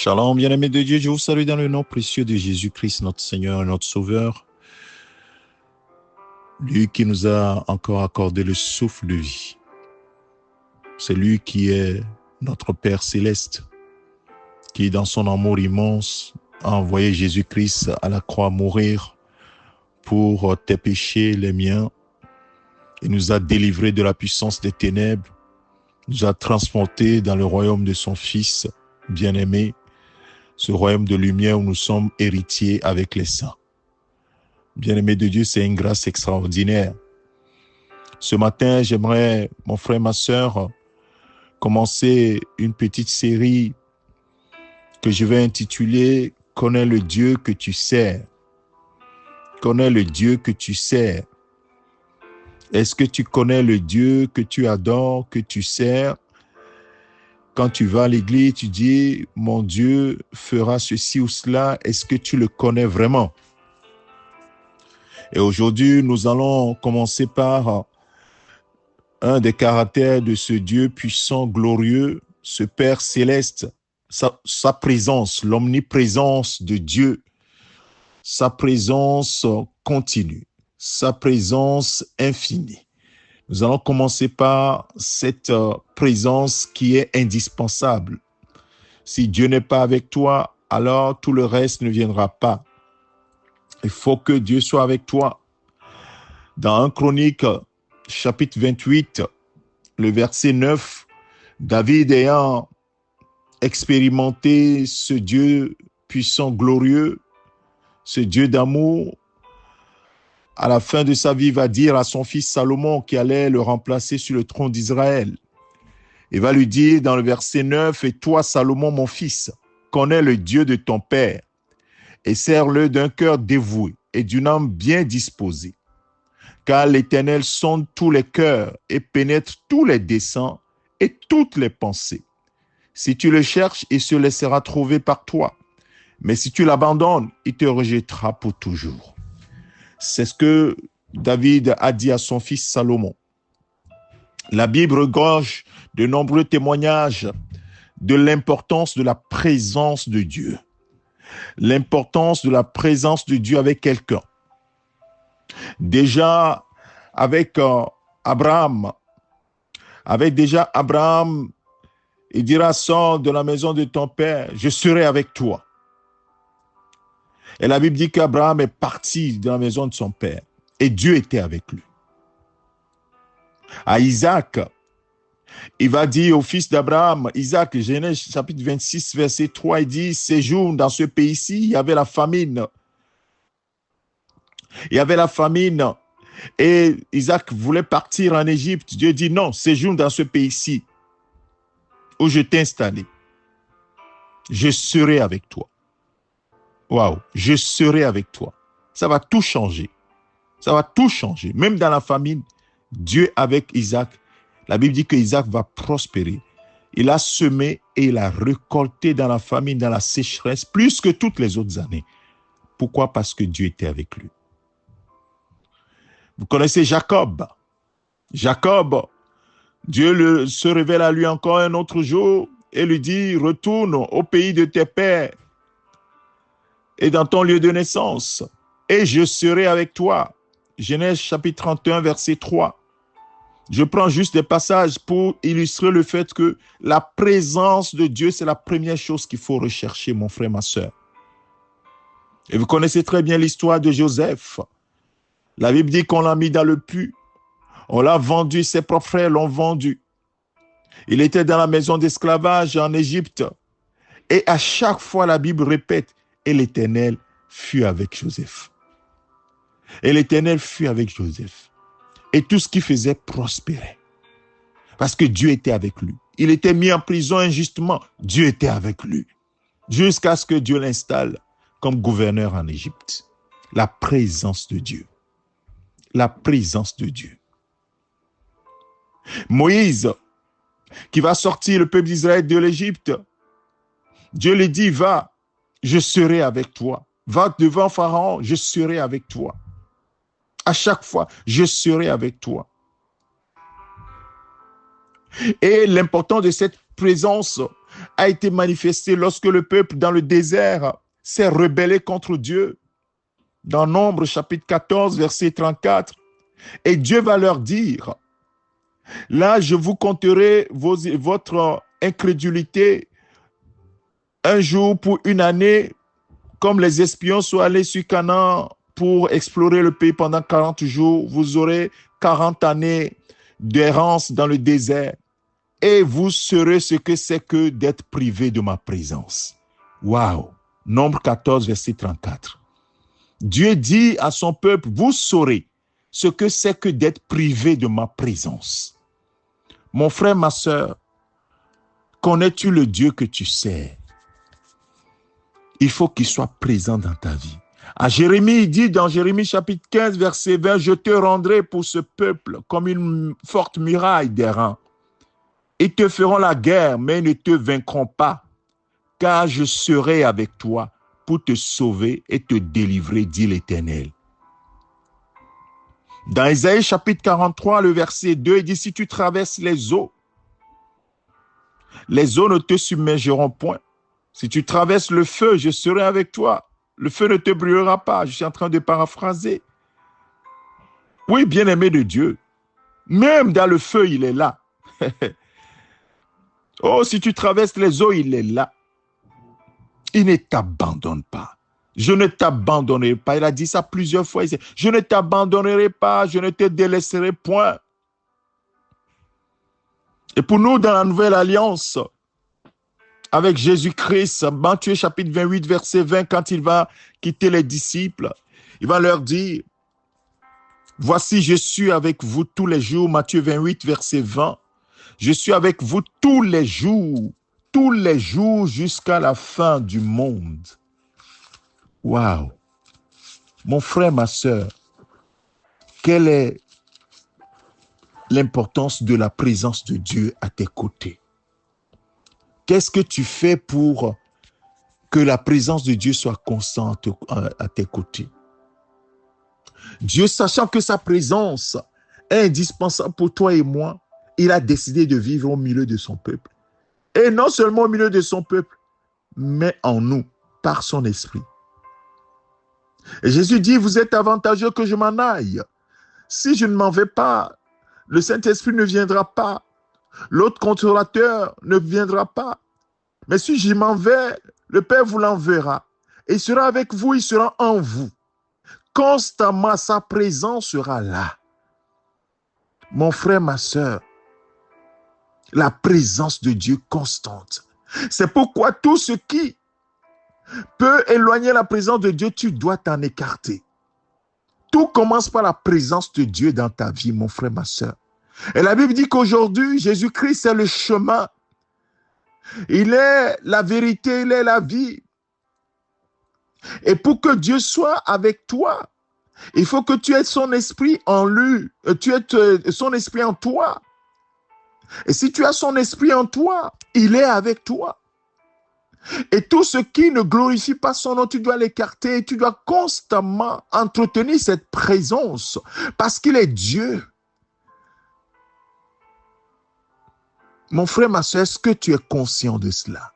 Shalom, bien-aimés de Dieu, je vous salue dans le nom précieux de Jésus-Christ, notre Seigneur et notre Sauveur, lui qui nous a encore accordé le souffle de vie. C'est lui qui est notre Père céleste, qui dans son amour immense a envoyé Jésus-Christ à la croix mourir pour tes péchés, les miens, et nous a délivrés de la puissance des ténèbres, nous a transportés dans le royaume de son Fils bien-aimé, ce royaume de lumière où nous sommes héritiers avec les saints. Bien-aimé de Dieu, c'est une grâce extraordinaire. Ce matin, j'aimerais, mon frère, ma sœur, commencer une petite série que je vais intituler « Connais le Dieu que tu sers ». Connais le Dieu que tu sers. Est-ce que tu connais le Dieu que tu adores, que tu sers? Quand tu vas à l'église, tu dis « Mon Dieu fera ceci ou cela ». Est-ce que tu le connais vraiment? Et aujourd'hui, nous allons commencer par un des caractères de ce Dieu puissant, glorieux, ce Père céleste, sa présence, l'omniprésence de Dieu, sa présence continue, sa présence infinie. Nous allons commencer par cette présence qui est indispensable. Si Dieu n'est pas avec toi, alors tout le reste ne viendra pas. Il faut que Dieu soit avec toi. Dans 1 Chronique, chapitre 28, le verset 9, David ayant expérimenté ce Dieu puissant, glorieux, ce Dieu d'amour, à la fin de sa vie, va dire à son fils Salomon qui allait le remplacer sur le trône d'Israël. Il va lui dire dans le verset 9, « Et toi, Salomon, mon fils, connais le Dieu de ton père et sers-le d'un cœur dévoué et d'une âme bien disposée. Car l'Éternel sonde tous les cœurs et pénètre tous les desseins et toutes les pensées. Si tu le cherches, il se laissera trouver par toi. Mais si tu l'abandonnes, il te rejettera pour toujours. » C'est ce que David a dit à son fils Salomon. La Bible regorge de nombreux témoignages de l'importance de la présence de Dieu. L'importance de la présence de Dieu avec quelqu'un. Déjà avec Abraham, il dira, sors de la maison de ton père, je serai avec toi. Et la Bible dit qu'Abraham est parti de la maison de son père et Dieu était avec lui. À Isaac, il va dire au fils d'Abraham, Isaac, Genèse chapitre 26, verset 3, il dit, séjourne dans ce pays-ci, il y avait la famine. Il y avait la famine et Isaac voulait partir en Égypte. Dieu dit non, séjourne dans ce pays-ci où je t'ai installé. Je serai avec toi. Waouh, je serai avec toi. Ça va tout changer. Ça va tout changer. Même dans la famine, Dieu avec Isaac, la Bible dit que Isaac va prospérer. Il a semé et il a récolté dans la famine, dans la sécheresse, plus que toutes les autres années. Pourquoi? Parce que Dieu était avec lui. Vous connaissez Jacob. Jacob, Dieu se révèle à lui encore un autre jour et lui dit, retourne au pays de tes pères et dans ton lieu de naissance, et je serai avec toi. Genèse chapitre 31, verset 3. Je prends juste des passages pour illustrer le fait que la présence de Dieu, c'est la première chose qu'il faut rechercher, mon frère, ma sœur. Et vous connaissez très bien l'histoire de Joseph. La Bible dit qu'on l'a mis dans le puits. On l'a vendu, ses propres frères l'ont vendu. Il était dans la maison d'esclavage en Égypte. Et à chaque fois, la Bible répète, et l'Éternel fut avec Joseph. Et l'Éternel fut avec Joseph. Et tout ce qu'il faisait prospérait. Parce que Dieu était avec lui. Il était mis en prison injustement. Dieu était avec lui. Jusqu'à ce que Dieu l'installe comme gouverneur en Égypte. La présence de Dieu. La présence de Dieu. Moïse, qui va sortir le peuple d'Israël de l'Égypte, Dieu lui dit, va, je serai avec toi. Va devant Pharaon, je serai avec toi. À chaque fois, je serai avec toi. Et l'important de cette présence a été manifestée lorsque le peuple dans le désert s'est rebellé contre Dieu. Dans Nombre chapitre 14, verset 34. Et Dieu va leur dire, là je vous compterai votre incrédulité un jour pour une année, comme les espions sont allés sur Canaan pour explorer le pays pendant 40 jours, vous aurez 40 années d'errance dans le désert et vous saurez ce que c'est que d'être privé de ma présence. Waouh! Nombre 14, verset 34. Dieu dit à son peuple, vous saurez ce que c'est que d'être privé de ma présence. Mon frère, ma sœur, connais-tu le Dieu que tu sers? Il faut qu'il soit présent dans ta vie. À Jérémie, il dit dans Jérémie chapitre 15, verset 20, je te rendrai pour ce peuple comme une forte muraille d'airain. Ils te feront la guerre, mais ils ne te vaincront pas, car je serai avec toi pour te sauver et te délivrer, dit l'Éternel. Dans Ésaïe chapitre 43, le verset 2, il dit, si tu traverses les eaux ne te submergeront point. Si tu traverses le feu, je serai avec toi. Le feu ne te brûlera pas. Je suis en train de paraphraser. Oui, bien-aimé de Dieu, même dans le feu, il est là. Oh, si tu traverses les eaux, il est là. Il ne t'abandonne pas. Je ne t'abandonnerai pas. Il a dit ça plusieurs fois. Il dit, je ne t'abandonnerai pas, je ne te délaisserai point. Et pour nous, dans la nouvelle alliance, avec Jésus-Christ, Matthieu chapitre 28, verset 20, quand il va quitter les disciples, il va leur dire, voici, je suis avec vous tous les jours, Matthieu 28, verset 20, je suis avec vous tous les jours jusqu'à la fin du monde. Waouh! Mon frère, ma sœur, quelle est l'importance de la présence de Dieu à tes côtés? Qu'est-ce que tu fais pour que la présence de Dieu soit constante à tes côtés? Dieu, sachant que sa présence est indispensable pour toi et moi, il a décidé de vivre au milieu de son peuple. Et non seulement au milieu de son peuple, mais en nous, par son esprit. Et Jésus dit, vous êtes avantageux que je m'en aille. Si je ne m'en vais pas, le Saint-Esprit ne viendra pas. L'autre consolateur ne viendra pas. Mais si je m'en vais, le Père vous l'enverra. Et il sera avec vous, il sera en vous. Constamment, sa présence sera là. Mon frère, ma sœur, la présence de Dieu constante. C'est pourquoi tout ce qui peut éloigner la présence de Dieu, tu dois t'en écarter. Tout commence par la présence de Dieu dans ta vie, mon frère, ma sœur. Et la Bible dit qu'aujourd'hui, Jésus-Christ est le chemin. Il est la vérité, il est la vie. Et pour que Dieu soit avec toi, il faut que tu aies son esprit en lui, tu aies son esprit en toi. Et si tu as son esprit en toi, il est avec toi. Et tout ce qui ne glorifie pas son nom, tu dois l'écarter. Tu dois constamment entretenir cette présence parce qu'il est Dieu. Mon frère, ma soeur, est-ce que tu es conscient de cela?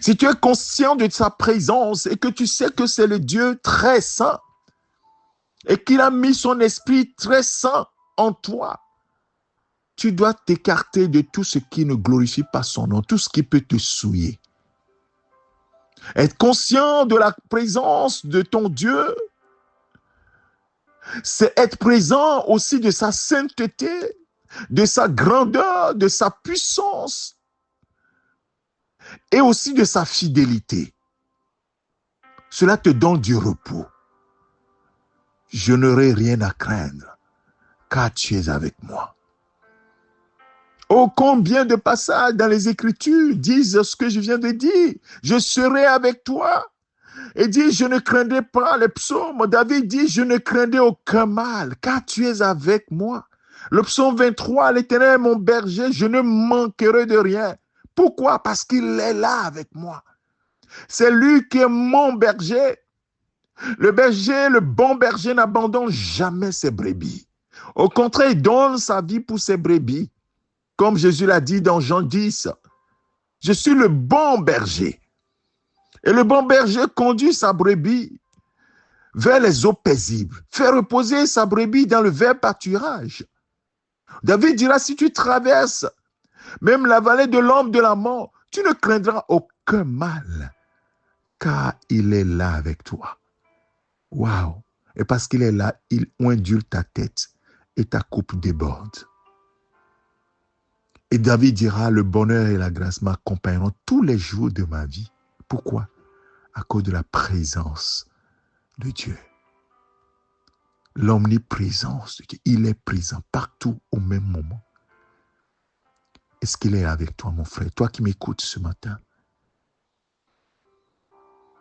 Si tu es conscient de sa présence et que tu sais que c'est le Dieu très saint et qu'il a mis son esprit très saint en toi, tu dois t'écarter de tout ce qui ne glorifie pas son nom, tout ce qui peut te souiller. Être conscient de la présence de ton Dieu, c'est être présent aussi de sa sainteté, de sa grandeur, de sa puissance et aussi de sa fidélité. Cela te donne du repos. Je n'aurai rien à craindre, car tu es avec moi. Oh, combien de passages dans les Écritures disent ce que je viens de dire. Je serai avec toi. Et dit, je ne craindrai pas. Les psaumes, David dit, je ne craindrai aucun mal, car tu es avec moi. Le psaume 23, l'Éternel est mon berger, je ne manquerai de rien. Pourquoi? Parce qu'il est là avec moi. C'est lui qui est mon berger. Le berger, le bon berger n'abandonne jamais ses brebis. Au contraire, il donne sa vie pour ses brebis. Comme Jésus l'a dit dans Jean 10, je suis le bon berger. Et le bon berger conduit sa brebis vers les eaux paisibles, fait reposer sa brebis dans le vert pâturage. David dira, si tu traverses même la vallée de l'ombre de la mort, tu ne craindras aucun mal, car il est là avec toi. Waouh! Et parce qu'il est là, il ondule ta tête et ta coupe déborde. Et David dira, le bonheur et la grâce m'accompagneront tous les jours de ma vie. Pourquoi? À cause de la présence de Dieu. L'omniprésence de Dieu. Il est présent partout au même moment. Est-ce qu'il est avec toi, mon frère? Toi qui m'écoutes ce matin.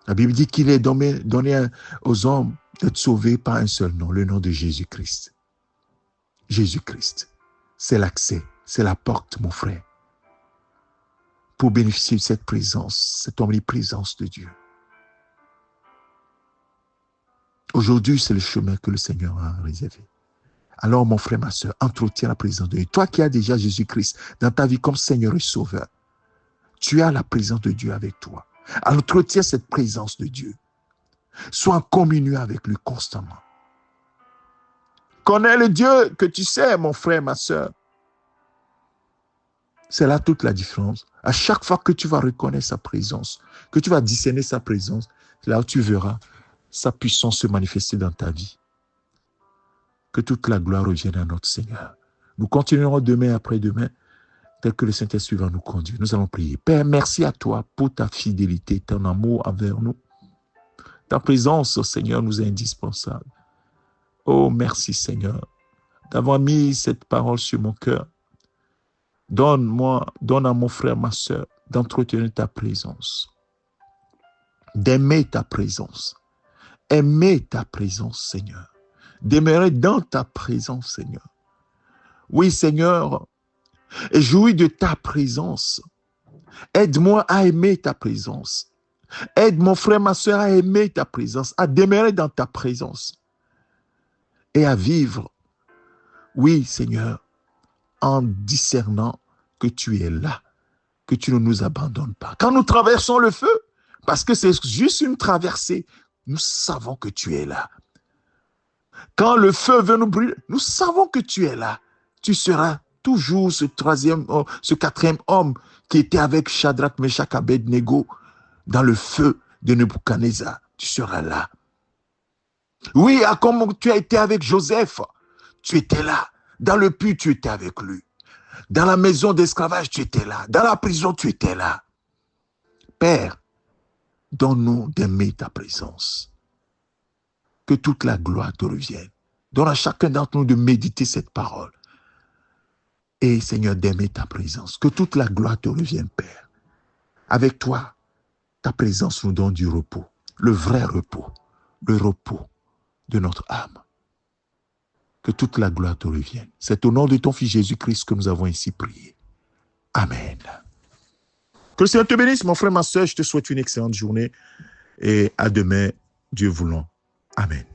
La Bible dit qu'il est donné aux hommes d'être sauvés par un seul nom, le nom de Jésus-Christ. Jésus-Christ, c'est l'accès, c'est la porte, mon frère, pour bénéficier de cette présence, cette omniprésence de Dieu. Aujourd'hui, c'est le chemin que le Seigneur a réservé. Alors, mon frère, ma soeur, entretiens la présence de Dieu. Toi qui as déjà Jésus-Christ dans ta vie comme Seigneur et Sauveur, tu as la présence de Dieu avec toi. Alors, entretiens cette présence de Dieu. Sois en communion avec lui constamment. Connais le Dieu que tu sais, mon frère, ma soeur. C'est là toute la différence. À chaque fois que tu vas reconnaître sa présence, que tu vas discerner sa présence, c'est là où tu verras sa puissance se manifester dans ta vie. Que toute la gloire revienne à notre Seigneur. Nous continuerons demain et après-demain, tel que le Saint-Esprit va nous conduire. Nous allons prier. Père, merci à toi pour ta fidélité, ton amour envers nous. Ta présence, Seigneur, nous est indispensable. Oh, merci, Seigneur, d'avoir mis cette parole sur mon cœur. Donne à mon frère, ma soeur, d'entretenir ta présence, d'aimer ta présence. Aimer ta présence, Seigneur. Demeurer dans ta présence, Seigneur. Oui, Seigneur, et jouir de ta présence. Aide-moi à aimer ta présence. Aide mon frère, ma soeur à aimer ta présence, à demeurer dans ta présence et à vivre, oui, Seigneur, en discernant que tu es là, que tu ne nous abandonnes pas. Quand nous traversons le feu, parce que c'est juste une traversée, nous savons que tu es là. Quand le feu veut nous brûler, nous savons que tu es là. Tu seras toujours ce quatrième homme qui était avec Shadrach, Meshach, Abednego dans le feu de Nebuchadnezzar. Tu seras là. Oui, comme tu as été avec Joseph, tu étais là. Dans le puits, tu étais avec lui. Dans la maison d'esclavage, tu étais là. Dans la prison, tu étais là. Père, donne-nous d'aimer ta présence. Que toute la gloire te revienne. Donne à chacun d'entre nous de méditer cette parole. Et Seigneur, d'aimer ta présence. Que toute la gloire te revienne, Père. Avec toi, ta présence nous donne du repos. Le vrai repos. Le repos de notre âme. Que toute la gloire te revienne. C'est au nom de ton Fils Jésus-Christ que nous avons ainsi prié. Amen. Que le Seigneur te bénisse, mon frère, ma soeur. Je te souhaite une excellente journée et à demain, Dieu voulant. Amen.